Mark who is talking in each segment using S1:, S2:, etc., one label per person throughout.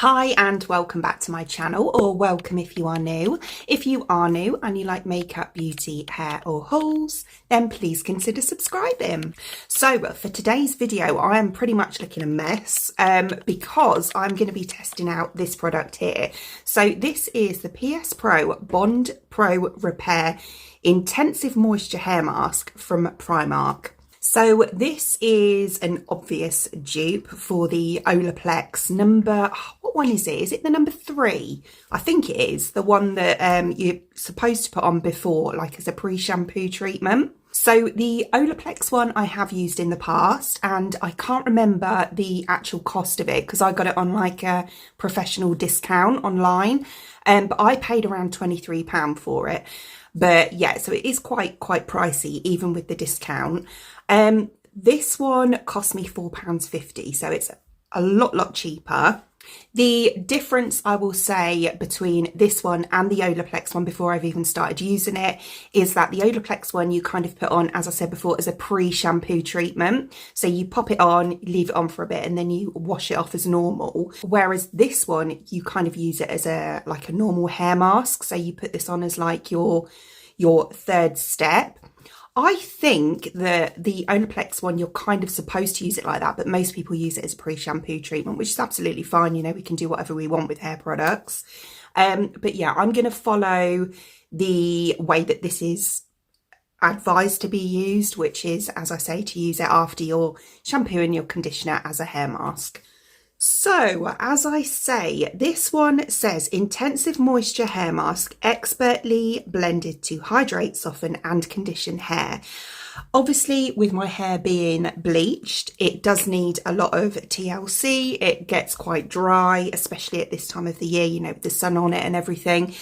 S1: Hi and welcome back to my channel, or welcome if you are new. If you are new and you like makeup, beauty, hair or hauls, then please consider subscribing. So for today's video, I am pretty much looking a mess because I'm going to be testing out this product here. So this is the PS Pro Bond Pro Repair Intensive Moisture Hair Mask from Primark. So this is an obvious dupe for the Olaplex number, what one is it? Is it the number 3? I think it is, the one that you're supposed to put on before, like as a pre-shampoo treatment. So the Olaplex one I have used in the past, and I can't remember the actual cost of it because I got it on like a professional discount online, but I paid around £23 for it. But yeah, so it is quite pricey even with the discount. This one cost me £4.50, so it's a lot cheaper. The difference I will say between this one and the Olaplex one before I've even started using it is that the Olaplex one you kind of put on, as I said before, as a pre-shampoo treatment. So you pop it on, leave it on for a bit, and then you wash it off as normal. Whereas this one, you kind of use it as a normal hair mask. So you put this on as like your third step. I think that the Olaplex one, you're kind of supposed to use it like that, but most people use it as a pre-shampoo treatment, which is absolutely fine. You know, we can do whatever we want with hair products. But yeah, I'm going to follow the way that this is advised to be used, which is, as I say, to use it after your shampoo and your conditioner as a hair mask. So, as I say, this one says intensive moisture hair mask, expertly blended to hydrate, soften and condition hair. Obviously, with my hair being bleached, it does need a lot of TLC. It gets quite dry, especially at this time of the year, you know, with the sun on it and everything.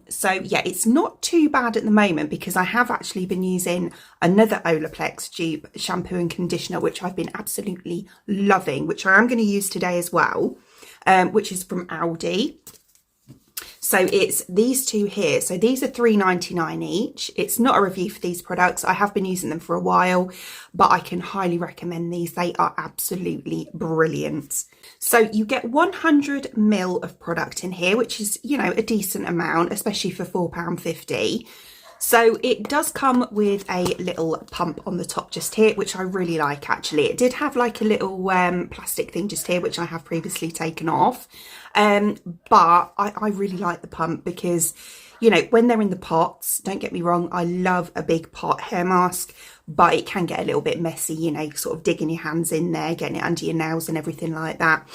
S1: So yeah, it's not too bad at the moment because I have actually been using another Olaplex dupe shampoo and conditioner, which I've been absolutely loving, which I am going to use today as well, which is from Aldi. So it's these two here. So these are £3.99 each. It's not a review for these products. I have been using them for a while, but I can highly recommend these. They are absolutely brilliant. So you get 100 ml of product in here, which is, you know, a decent amount, especially for £4.50. So it does come with a little pump on the top just here, which I really like actually. It did have like a little plastic thing just here, which I have previously taken off. But I really like the pump because, you know, when they're in the pots, don't get me wrong, I love a big pot hair mask, but it can get a little bit messy, you know, sort of digging your hands in there, getting it under your nails and everything like that.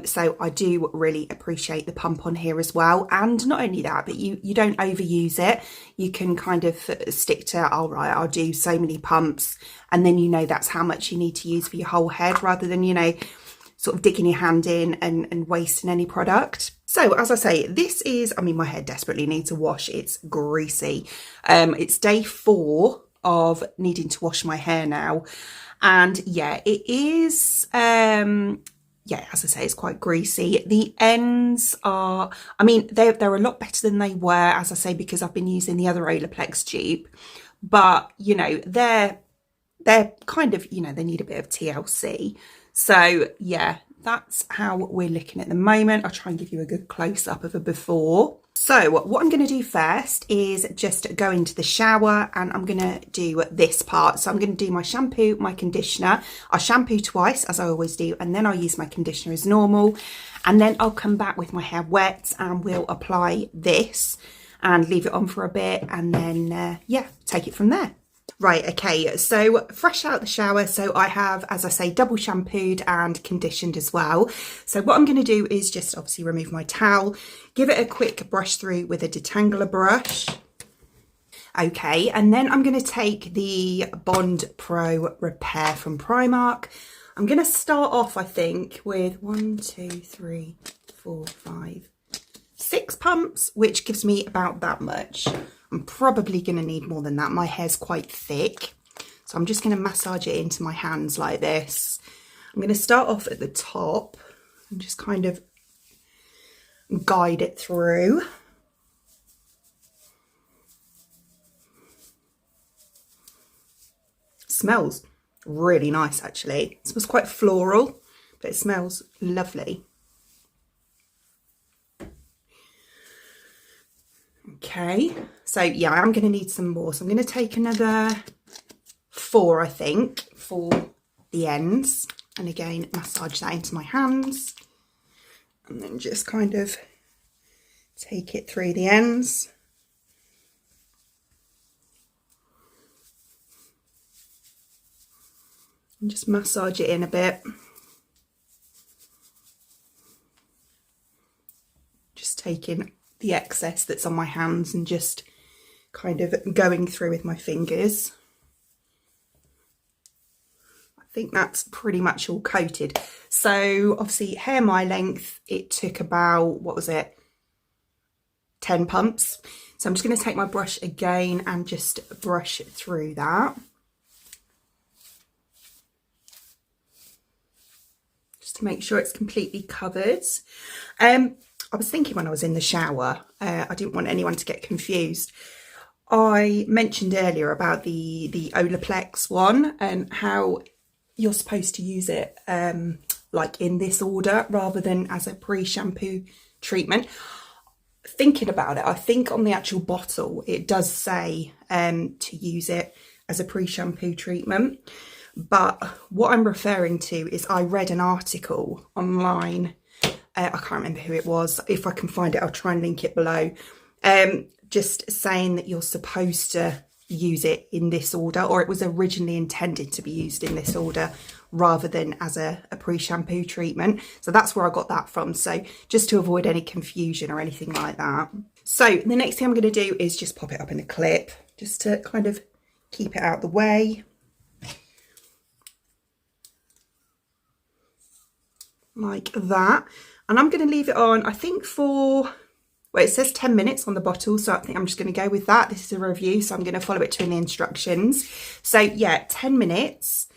S1: So I do really appreciate the pump on here as well. And not only that, but you don't overuse it. You can kind of stick to, all right, I'll do so many pumps, and then you know that's how much you need to use for your whole head, rather than, you know, sort of digging your hand in and wasting any product. So as I say, this is, I mean, my hair desperately needs a wash. It's greasy. It's day 4 of needing to wash my hair now. And yeah, it is, yeah, as I say, it's quite greasy. The ends are, I mean, they're a lot better than they were, as I say, because I've been using the other Olaplex dupe. But, you know, they're kind of, you know, they need a bit of TLC. So yeah, that's how we're looking at the moment. I'll try and give you a good close-up of a before. So what I'm going to do first is just go into the shower, and I'm going to do this part. So I'm going to do my shampoo, my conditioner. I'll shampoo twice, as I always do, and then I'll use my conditioner as normal. And then I'll come back with my hair wet and we'll apply this and leave it on for a bit, and then, yeah, take it from there. Right, okay, so fresh out the shower, so I have, as I say, double shampooed and conditioned as well. So what I'm going to do is just obviously remove my towel, give it a quick brush through with a detangler brush. Okay, and then I'm going to take the Bond Pro Repair from Primark. I'm going to start off, I think, with 1, 2, 3, 4, 5, 6 pumps, which gives me about that much. I'm probably going to need more than that. My hair's quite thick, so I'm just going to massage it into my hands like this. I'm going to start off at the top and just kind of guide it through. It smells really nice actually. It smells quite floral, but it smells lovely. Okay, so yeah, I'm going to need some more. So I'm going to take another 4, I think, for the ends. And again, massage that into my hands. And then just kind of take it through the ends. And just massage it in a bit. Just taking the excess that's on my hands and just kind of going through with my fingers. I think that's pretty much all coated. So obviously hair my length, it took about, what was it, 10 pumps. So I'm just going to take my brush again and just brush through that. Just to make sure it's completely covered. I was thinking when I was in the shower, I didn't want anyone to get confused. I mentioned earlier about the Olaplex one and how you're supposed to use it like in this order rather than as a pre-shampoo treatment. Thinking about it, I think on the actual bottle it does say to use it as a pre-shampoo treatment. But what I'm referring to is I read an article online. I can't remember who it was. If I can find it, I'll try and link it below. Just saying that you're supposed to use it in this order, or it was originally intended to be used in this order rather than as a pre-shampoo treatment. So that's where I got that from. So just to avoid any confusion or anything like that. So the next thing I'm going to do is just pop it up in a clip, just to kind of keep it out the way. Like that. And I'm going to leave it on, I think for, well, it says 10 minutes on the bottle, so I think I'm just going to go with that. This is a review, so I'm going to follow it to in the instructions. So yeah, 10 minutes.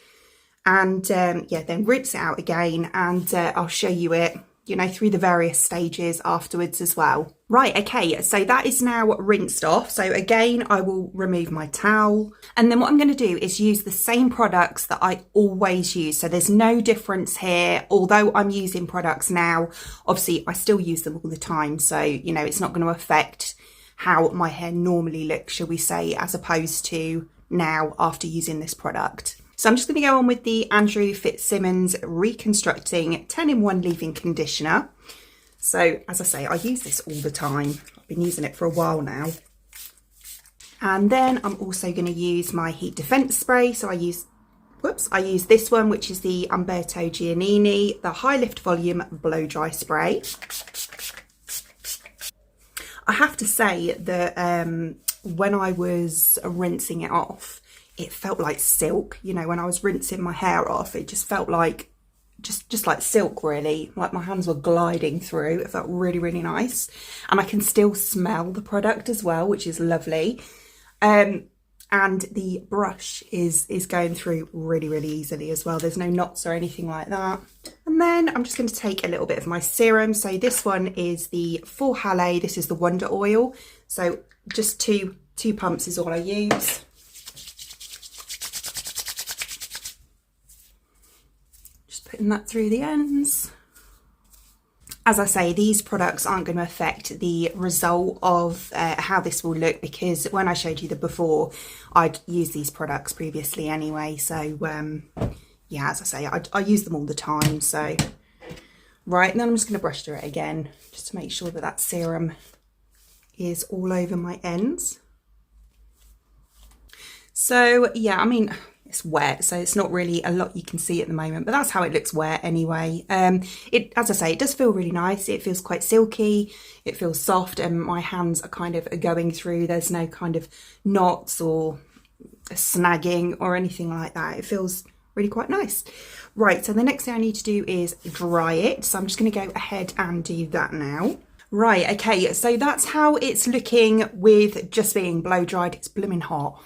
S1: And yeah, then rinse it out again, and I'll show you it, you know, through the various stages afterwards as well. Right, okay, so that is now rinsed off. So again, I will remove my towel. And then what I'm going to do is use the same products that I always use. So there's no difference here. Although I'm using products now, obviously I still use them all the time. So, you know, it's not going to affect how my hair normally looks, shall we say, as opposed to now after using this product. So I'm just going to go on with the Andrew Fitzsimmons Reconstructing 10-in-1 Leave-In Conditioner. So as I say, I use this all the time. I've been using it for a while now. And then I'm also going to use my heat defense spray. So I use this one, which is the Umberto Giannini, the High Lift Volume Blow Dry Spray. I have to say that when I was rinsing it off, it felt like silk. You know, when I was rinsing my hair off, it just felt like just like silk, really. Like my hands were gliding through. It felt really, really nice. And I can still smell the product as well, which is lovely. And the brush is going through really, really easily as well. There's no knots or anything like that. And then I'm just going to take a little bit of my serum. So this one is the Full Hale. This is the Wonder Oil. So just two pumps is all I use. Putting that through the ends. As I say, these products aren't going to affect the result of how this will look, because when I showed you the before, I'd used these products previously anyway. So yeah, as I say, I use them all the time. So right, and then I'm just going to brush through it again, just to make sure that that serum is all over my ends. So yeah, I mean, it's wet, so it's not really a lot you can see at the moment, but that's how it looks wet anyway. As I say, it does feel really nice. It feels quite silky, it feels soft, and my hands are kind of going through. There's no kind of knots or snagging or anything like that. It feels really quite nice. Right, so the next thing I need to do is dry it. So I'm just going to go ahead and do that now. Right, okay, so that's how it's looking with just being blow dried. It's blooming hot.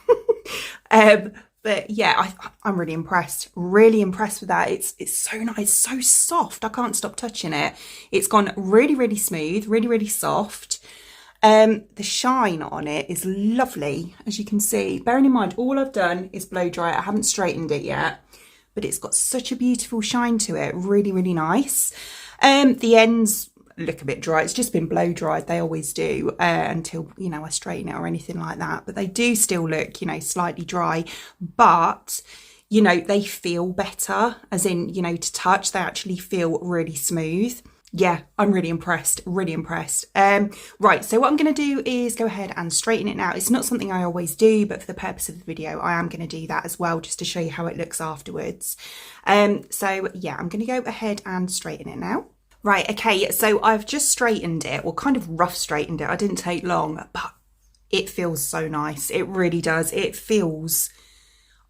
S1: But yeah, I'm really impressed with that. It's so nice, so soft. I can't stop touching it. It's gone really, really smooth, really, really soft. The shine on it is lovely, as you can see. Bearing in mind, all I've done is blow dry it. I haven't straightened it yet, but it's got such a beautiful shine to it. Really, really nice. The ends look a bit dry. It's just been blow dried. They always do until, you know, I straighten it or anything like that. But they do still look, you know, slightly dry. But, you know, they feel better, as in, you know, to touch. They actually feel really smooth. Yeah, I'm really impressed, really impressed. Right, so what I'm going to do is go ahead and straighten it now. It's not something I always do, but for the purpose of the video, I am going to do that as well, just to show you how it looks afterwards. So yeah, I'm going to go ahead and straighten it now. Right, okay, so I've just straightened it, or kind of rough straightened it. I didn't take long, but it feels so nice. It really does. It feels,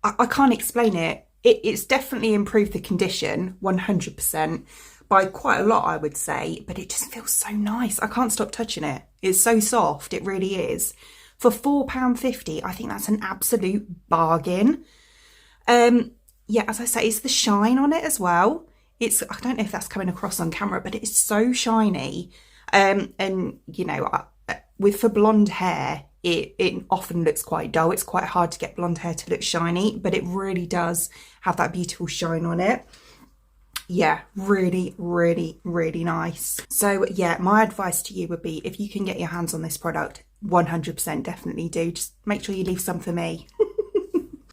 S1: I can't explain it. It's definitely improved the condition, 100%. By quite a lot, I would say, but it just feels so nice. I can't stop touching it. It's so soft, it really is. For £4.50, I think that's an absolute bargain. Yeah, as I say, it's the shine on it as well. I don't know if that's coming across on camera, but it's so shiny. And you know, for blonde hair, it often looks quite dull. It's quite hard to get blonde hair to look shiny, but it really does have that beautiful shine on it. Yeah, really, really, really nice. So yeah, my advice to you would be, if you can get your hands on this product, 100% definitely do. Just make sure you leave some for me.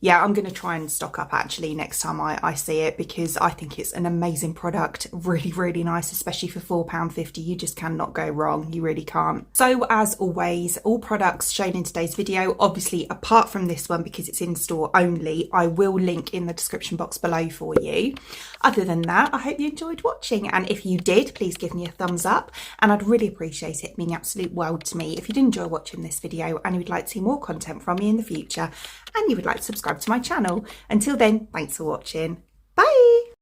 S1: Yeah, I'm going to try and stock up actually next time I see it, because I think it's an amazing product. Really, really nice, especially for £4.50. You just cannot go wrong. You really can't. So as always, all products shown in today's video, obviously apart from this one because it's in store only, I will link in the description box below for you. Other than that, I hope you enjoyed watching. And if you did, please give me a thumbs up. And I'd really appreciate it, meaning absolute world to me, if you did enjoy watching this video and you would like to see more content from me in the future, and you would like to subscribe to my channel. Until then, thanks for watching. Bye!